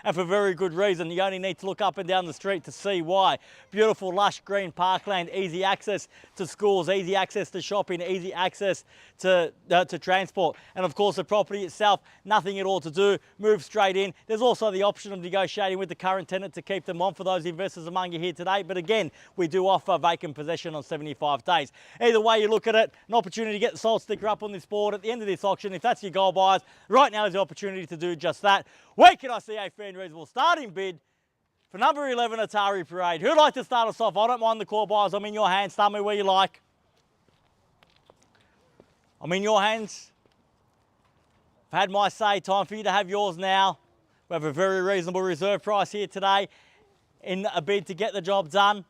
and for very good reason. You only need to look up and down the street to see why. Beautiful, lush green parkland, easy access to schools, easy access to shopping, easy access to transport. And of course, the property itself, nothing at all to do, move straight in. There's also the option of negotiating with the current tenant to keep them on for those investors among you here today. But again, we do offer vacant possession on 75 days. Either way you look at it, an opportunity to get the sold sticker up on this board at the end of this auction. If that's your goal, buyers, right now is the opportunity to do just that. Where can I see a fair and reasonable starting bid for number 11 Atarhi Parade? Who'd like to start us off? I don't mind the call, buyers. I'm in your hands. Start me where you like. I'm in your hands. I've had my say. Time for you to have yours now. We have a very reasonable reserve price here today in a bid to get the job done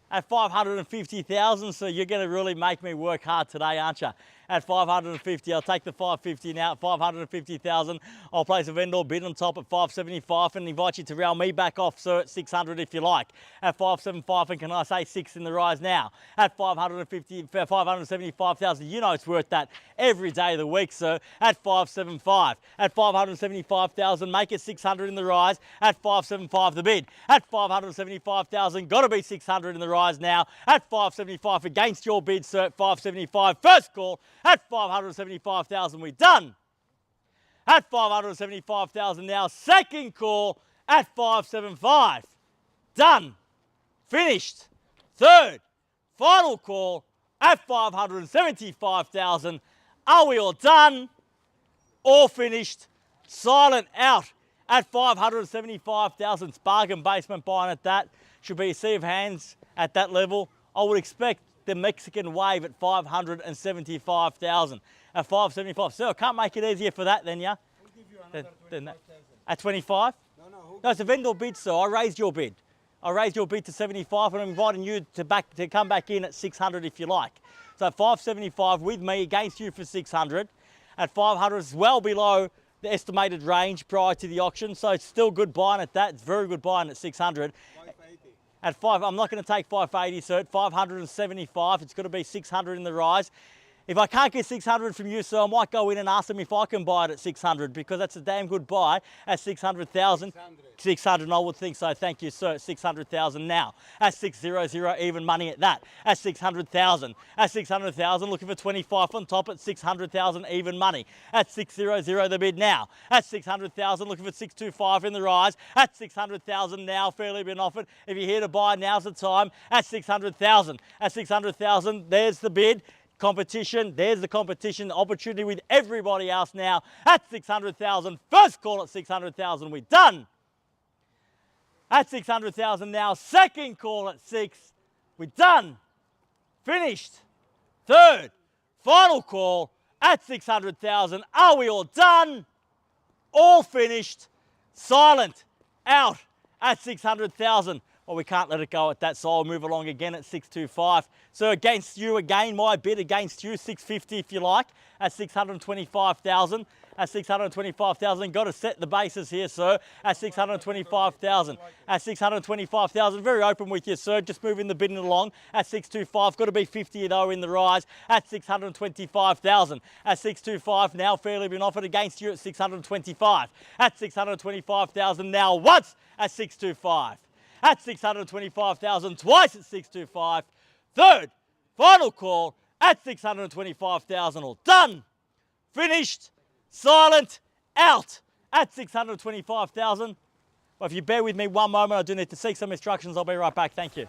at 550,000. So you're going to really make me work hard today, aren't you? At 550, I'll take the 550 now. At 550,000, I'll place a vendor bid on top at 575 and invite you to rail me back off, sir, at 600 if you like. At 575, and can I say 6 in the rise now? At 575,000, you know it's worth that every day of the week, sir. At 575, at 575,000, make it 600 in the rise. At 575, the bid. At 575,000, got to be 600 in the rise now. At 575, against your bid, sir. At 575, first call. At 575,000, we're done. At 575,000 now, second call at 575. Done. Finished. Third, final call at 575,000. Are we all done? All finished. Silent out at 575,000. It's bargain basement buying at that. Should be a sea of hands at that level. I would expect the Mexican wave at 575,000. At 575. Sir, I can't make it easier for that then, yeah? We'll give you another 25,000. At 25? No, No, it's a vendor bid, sir. I raised your bid. I raised your bid to 75 and I'm inviting you to come back in at 600 if you like. So at 575 with me against you for 600. At 500 is well below the estimated range prior to the auction. So it's still good buying at that. It's very good buying at 600. 580. At 5, I'm not going to take 580, sir. At 575, it's got to be 600 in the rise. If I can't get 600 from you, sir, I might go in and ask them if I can buy it at 600 because that's a damn good buy at 600,000. 600, I would think so. Thank you, sir. 600,000 now. At 600, even money at that. At 600,000. At 600,000, looking for 25 on top at 600,000, even money. At 600, the bid now. At 600,000, looking for 625 in the rise. At 600,000 now, fairly been offered. If you're here to buy, now's the time. At 600,000. At 600,000, there's the bid. Competition, there's the competition, the opportunity with everybody else now at 600,000. First call at 600,000, we're done. At 600,000 now, second call at 6, we're done. Finished. Third, final call at 600,000. Are we all done? All finished. Silent. Out at 600,000. Well, we can't let it go at that, so I'll move along again at 625. So against you again, my bid against you, 650 if you like, at 625,000. At 625,000, got to set the bases here, sir. At 625,000. At 625,000, very open with you, sir. Just moving the bidding along. At 625, got to be 50 though in the rise. At 625,000. At 625, now fairly been offered against you at 625. At 625,000 now once at 625. At 625,000, twice at 625. Third, final call at 625,000, all done. Finished, silent, out at 625,000. Well, if you bear with me one moment, I do need to seek some instructions. I'll be right back. Thank you.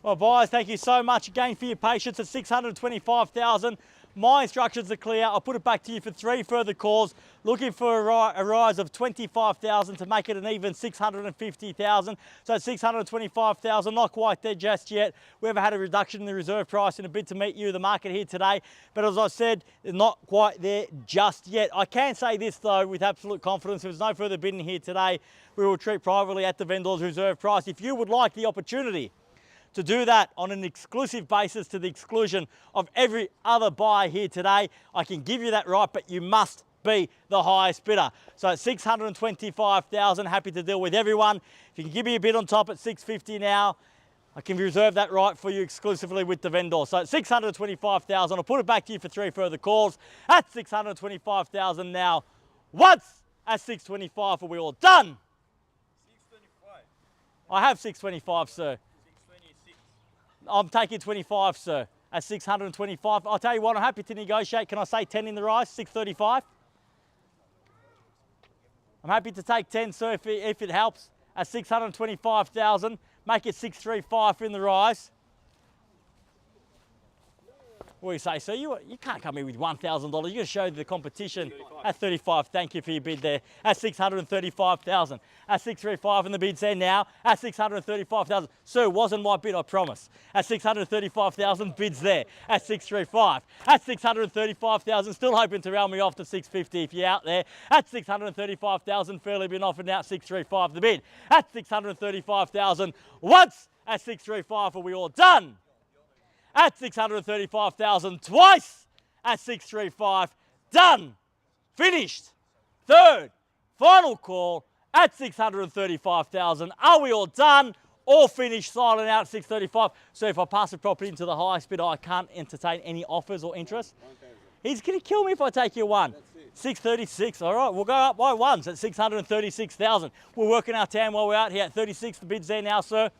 Well, buyers, thank you so much again for your patience at 625,000. My instructions are clear. I'll put it back to you for 3 further calls. Looking for a rise of 25,000 to make it an even 650,000. So at 625,000, not quite there just yet. We haven't had a reduction in the reserve price in a bid to meet you, the market here today. But as I said, not quite there just yet. I can say this though, with absolute confidence, if there's no further bidding here today, we will treat privately at the vendor's reserve price. If you would like the opportunity to do that on an exclusive basis to the exclusion of every other buyer here today, I can give you that right, but you must be the highest bidder. So at 625,000, happy to deal with everyone. If you can give me a bid on top at 650 now, I can reserve that right for you exclusively with the vendor. So at 625,000, I'll put it back to you for 3 further calls. At 625,000 now, once at 625 are we all done? 625. I have 625, sir. 626. I'm taking 25, sir, at 625. I'll tell you what, I'm happy to negotiate. Can I say 10 in the rise, 635? I'm happy to take 10, sir, if it helps, at 625,000. Make it 635 in the rise. What do you say, sir? You can't come in with $1,000. You're going to show the competition. 35. At 35, thank you for your bid there. At 635,000. At 635 in the bid's there now. At 635,000. Sir, wasn't my bid, I promise. At 635,000, bids there. At 635. At 635,000, still hoping to round me off to 650 if you're out there. At 635,000, fairly been offered now at 635 the bid. At 635,000, once at 635 are we all done? At 635,000 twice at 635, done, finished. Third, final call at 635,000. Are we all done? All finished, silent out at 635. So if I pass the property into the highest bidder, I can't entertain any offers or interest. He's going to kill me if I take your one. 636, all right, we'll go up by ones at 636,000. We're working our town while we're out here at 36. The bid's there now, sir,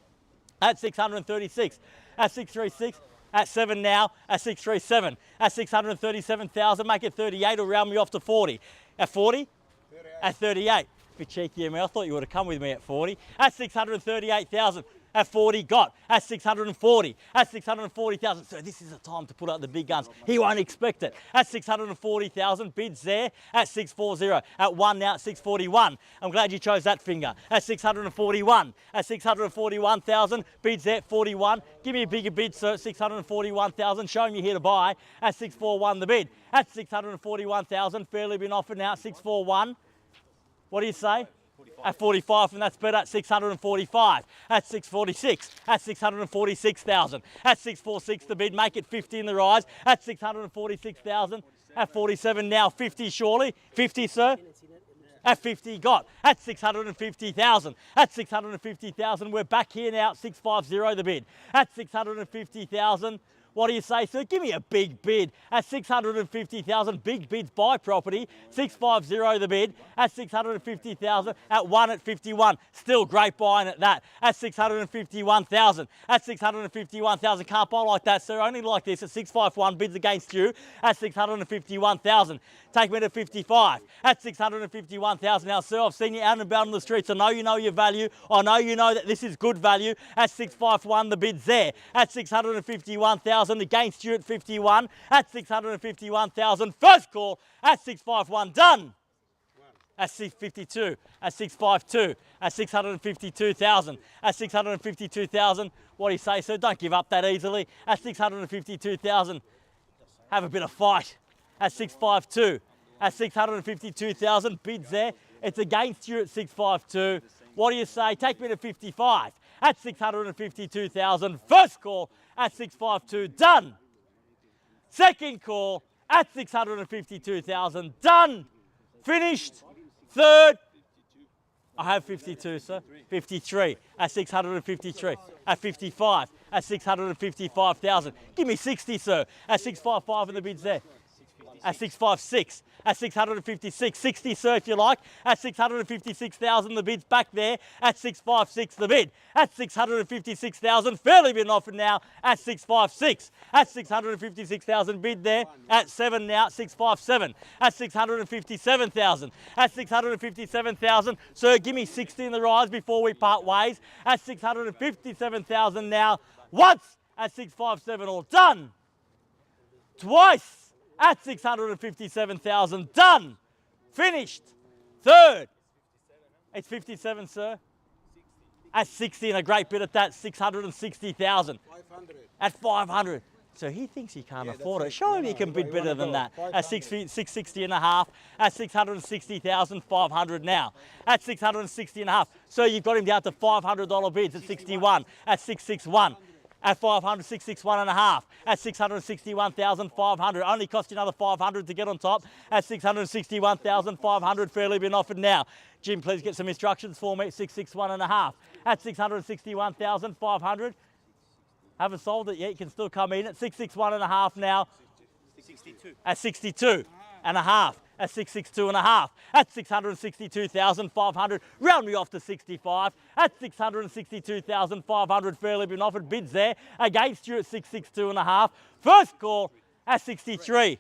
at 636. At 636. At 7 now, at 637. At 637,000, make it 38 or round me off to 40. At 40? 38. At 38. Bit cheeky of me, I thought you would have come with me at 40. At 638,000. At 40, got. At 640. At 640,000. So this is the time to put out the big guns. He won't expect it. At 640,000, bids there. At 640. At 1 now, at 641. I'm glad you chose that finger. At 641. At 641,000, bids there at 41. Give me a bigger bid, sir. 641,000. Show me here to buy. At 641 the bid. At 641,000, fairly been offered now at 641. What do you say? 45. At 45, and that's better at 645. At 646, at 646,000. At 646 the bid, make it 50 in the rise. At 646,000. At 47 now, 50 surely. 50, sir? At 50 got. At 650,000. At 650,000, we're back here now at 650 the bid. At 650,000. What do you say, sir? Give me a big bid. At 650,000, big bids buy property. 650 the bid. At 650,000, at 1 at 51. Still great buying at that. At 651,000. At 651,000, can't buy like that, sir. Only like this at 651, bids against you. At 651,000. Take me to 55. At 651,000. Now, sir, I've seen you out and about on the streets. I know you know your value. I know you know that this is good value. At 651, the bid's there. At 651,000. Against you at 51, at 651,000, first call at 651, done. At 652, at 652, at 652,000, at 652,000, what do you say, sir? Don't give up that easily. At 652,000, have a bit of fight. At 652, at 652,000, bids there. It's against you at 652. What do you say? Take me to 55. At 652,000, first call at 652, done. Second call at 652,000, done. Finished. Third, I have 52, sir. 53 at 653. At 55, at 655,000. Give me 60, sir. At 655 and the bid's there. At 656. At 656, 60, sir, if you like. At 656,000, the bid's back there. At 656, the bid. At 656,000, fairly been offered now. At 656. At 656,000, bid there. At 7 now, 657. At 657,000. At 657,000, sir, give me 60 in the rise before we part ways. At 657,000 now. Once at 657, all done. Twice at 657,000, done. Finished. Third. It's 57, sir. At 60, and a great bit at that, 660,000. 500. At 500. So he thinks he can't afford it. Show him he can bid better than that. At 660 and a half, at 660,500 now. At 660 and a half. So you've got him down to $500 bids at 61, at 661. At 500, 661 and a half. At 661,500. Only cost you another 500 to get on top. At 661,500, fairly been offered now. Jim, please get some instructions for me. 661 and a half. At 661,500. Haven't sold it yet. You can still come in at 661 and a half now. 62. At 62 and a half. At 662 and a half. At 662,500. Round me off to 65. At 662,500. Fairly been offered. Bids there against you at 662 and a half. First call at 63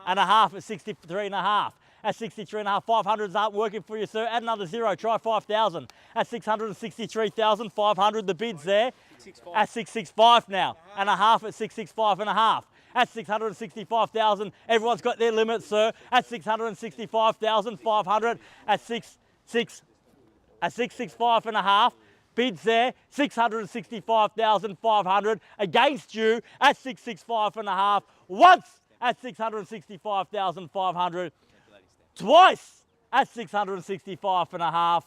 and a half. At 63 and a half. At 63 and a half. 500s aren't working for you, sir. Add another zero. Try 5,000. At 663,500. The bids there at 665 now. And a half at 665 and a half. At 665,000, everyone's got their limit, sir. At 665,500, at 665 and a half, bids there, 665,500 against you at 665 and a half. Once at 665,500, twice at 665 and a half.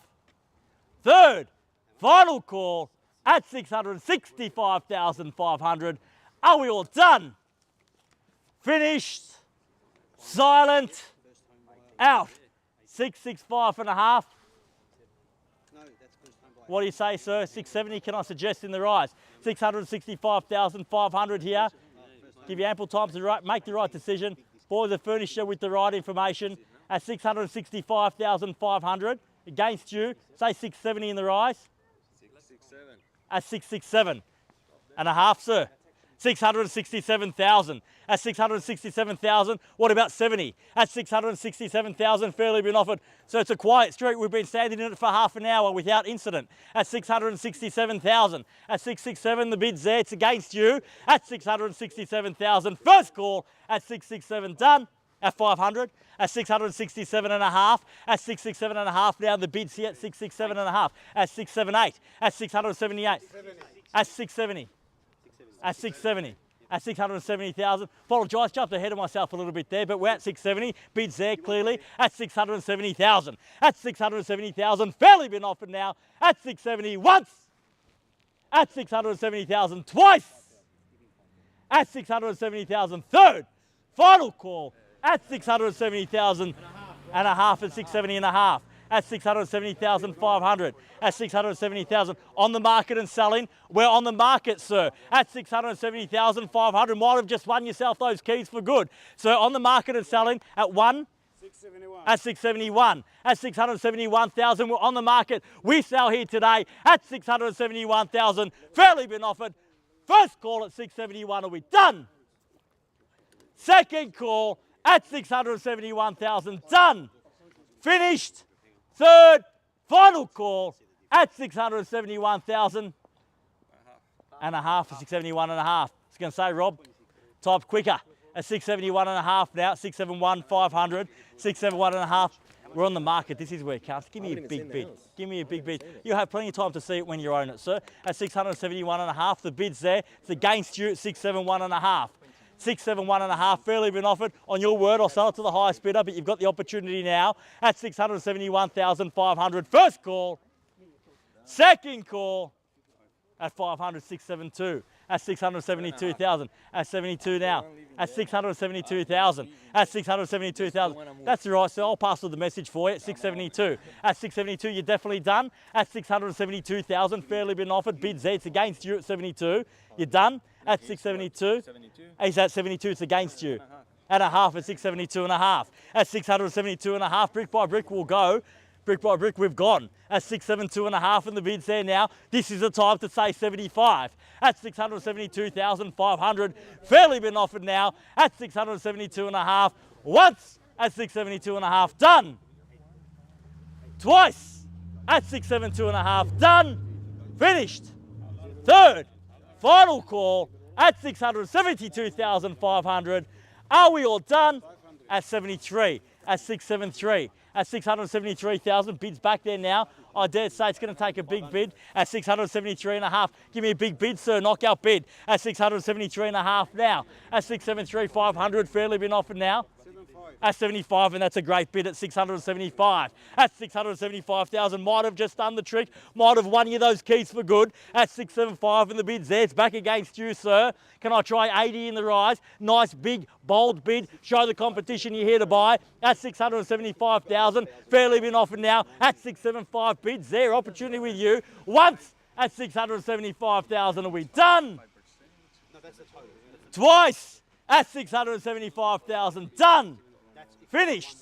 Third, final call at 665,500. Are we all done? Finished, silent, out. 665 and a half. No, that's first time buyer. What do you say, sir? 670, can I suggest in the rise? 665,500 here. Give you ample time to make the right decision. Boys are furnished you with the right information at 665,500 against you. Say 670 in the rise. 667. At 667 and a half, sir. 667,000. At 667,000, what about 70? At 667,000, fairly been offered. So it's a quiet street. We've been standing in it for half an hour without incident. At 667,000. At 667, the bid's there. It's against you. At 667,000, first call. At 667, done. At 500. At 667 and a half. At 667 and a half now, the bid's here at 667 and a half. At 678. At 678. At 670. At 670. At 670,000. Apologise, jumped ahead of myself a little bit there, but we're at 670. Bids there clearly at 670,000. At 670,000, fairly been offered now. At 670 once. At 670,000 twice. At 670,000 third. Final call at 670,000 and a half at 670 and a half. At 670,500, at 670,000 on the market and selling. We're on the market, sir, at 670,500. Might have just won yourself those keys for good. So on the market and selling at 671. at 671, at 671,000. We're on the market. We sell here today at 671,000. Fairly been offered. First call at 671. Are we done? Second call at 671,000. Done. Finished. Third, final call at 671,000 and a half for 671 and a half. I was going to say, Rob, type quicker at 671 and a half now, 671, 500, 671 and a half. We're on the market. This is where it counts. Give me a big bid. Give me a big bid. You have plenty of time to see it when you own it, sir. At 671 and a half, the bid's there. It's against you at 671 and a half. 671 and a half, fairly been offered. On your word, I'll sell it to the highest bidder, but you've got the opportunity now at 671,500. First call. Second call at 500, 672. At 672,000. At 72 now. At 672,000. At 672,000. That's right, so I'll pass on the message for you at 672. At 672, you're definitely done. At 672,000, fairly been offered. Bids there, it's against you at 72. You're done. At 672. 72. He's at 72, it's against you. At a half at 672 and a half. At 672 and a half, brick by brick we'll go. Brick by brick we've gone. At 672 and a half and the bid's there now. This is the time to say 75. At 672,500, fairly been offered now. At 672 and a half, once at 672 and a half, done. Twice at 672 and a half, done. Finished. Third, final call at 672,500. Are we all done? At 73, at 673, at 673,000. Bids back there now. I dare say it's going to take a big bid at 673.5. Give me a big bid, sir. Knockout bid at 673.5 now. At 673,500. Fairly been offered now. At 75, and that's a great bid at 675. At 675,000, might have just done the trick, might have won you those keys for good. At 675, and the bid's there. It's back against you, sir. Can I try 80 in the rise? Nice, big, bold bid. Show the competition you're here to buy. At 675,000, fairly been offered now. At 675, bids there. Opportunity with you. Once at 675,000, are we done? No, that's the total. Twice at 675,000, done. Finished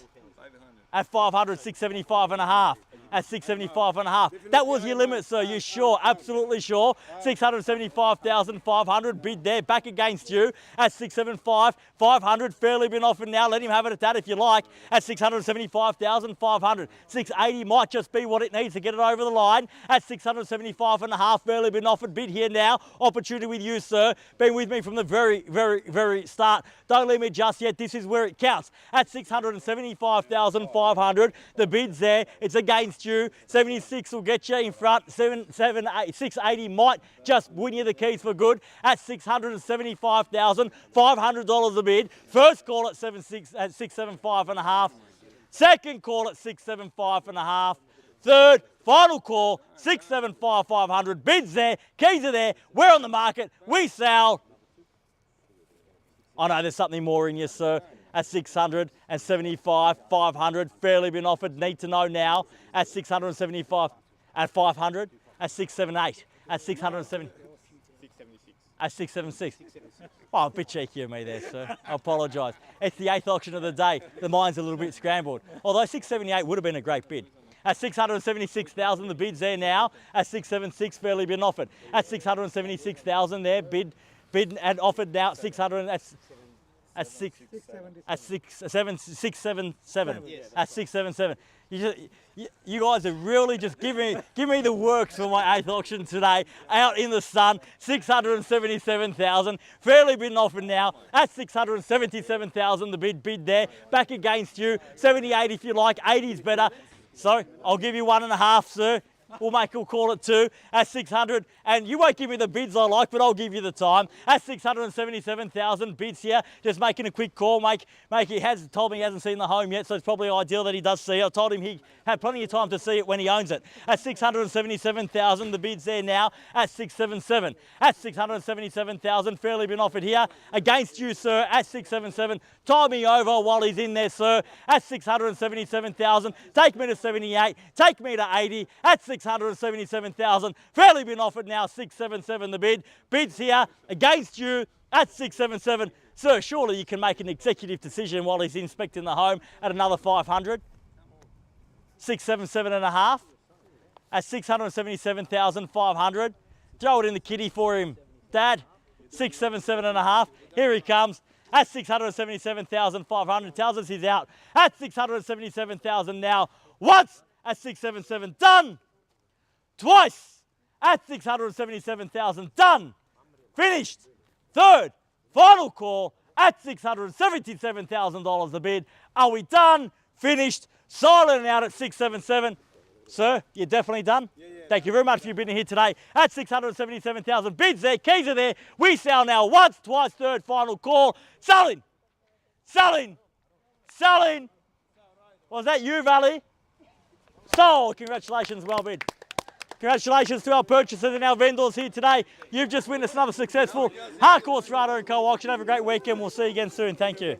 at 500, 675.5. At 675.5. That was your limit, sir. You sure? Absolutely sure. 675,500 bid there. Back against you at 675. 500 fairly been offered now. Let him have it at that if you like. At 675,500. 680 might just be what it needs to get it over the line. At 675.5 fairly been offered. Bid here now. Opportunity with you, sir. Been with me from the very start. Don't leave me just yet. This is where it counts. At 675,500. The bid's there. It's against you. 76 will get you in front. 680 might just win you the keys for good. At 675,000. $500 a bid. First call at 675.5. Second call at 675.5. Third, final call, 675,500. Bids there, keys are there. We're on the market. We sell. I know there's something more in you, sir. At 675, 500, fairly been offered. Need to know now. At 675, at 500, at 678, at 607, 676. at 676. Oh, a bit cheeky of me there, sir. I apologise. It's the 8th auction of the day. The mind's a little bit scrambled. Although 678 would have been a great bid. At 676,000, the bid's there now. At 676, fairly been offered. At 676,000 there, bid and offered now. 600. At 677. At 677. You guys are really just give me the works for my 8th auction today. Out in the sun, 677,000. Fairly been offered now. At 677,000, the bid there. Back against you. 78 if you like. 80 is better. So I'll give you 1.5, sir. We'll call it 2 at 600, and you won't give me the bids I like, but I'll give you the time. At 677,000 bids here, just making a quick call. He has told me he hasn't seen the home yet, so it's probably ideal that he does see it. I told him he had plenty of time to see it when he owns it. At 677,000, the bid's there now. At 677, at 677,000, fairly been offered here. Against you, sir, at 677. Tie me over while he's in there, sir. At 677,000, take me to 78, take me to 80. At 677,000, fairly been offered now. 677 the bid. Bids here against you at 677. Sir, surely you can make an executive decision while he's inspecting the home at another 500. 677.5 at 677,500. Throw it in the kitty for him, Dad. 677.5. Here he comes at 677,500. Tells us he's out at 677,000 now. Once at 677, done. Twice at 677,000, done. Finished. Third, final call at $677,000 the bid. Are we done? Finished. Silent and out at 677. Sir, you're definitely done? Yeah. Thank you very much for your bidding here today at 677,000. Bids there, keys are there. We sell now once, twice, third, final call. Selling. Selling. Selling. Was that you, Valley? Sold. Congratulations, well bid. Congratulations to our purchasers and our vendors here today. You've just witnessed another successful Harcourts, Rata & Co auction. Have a great weekend. We'll see you again soon. Thank you.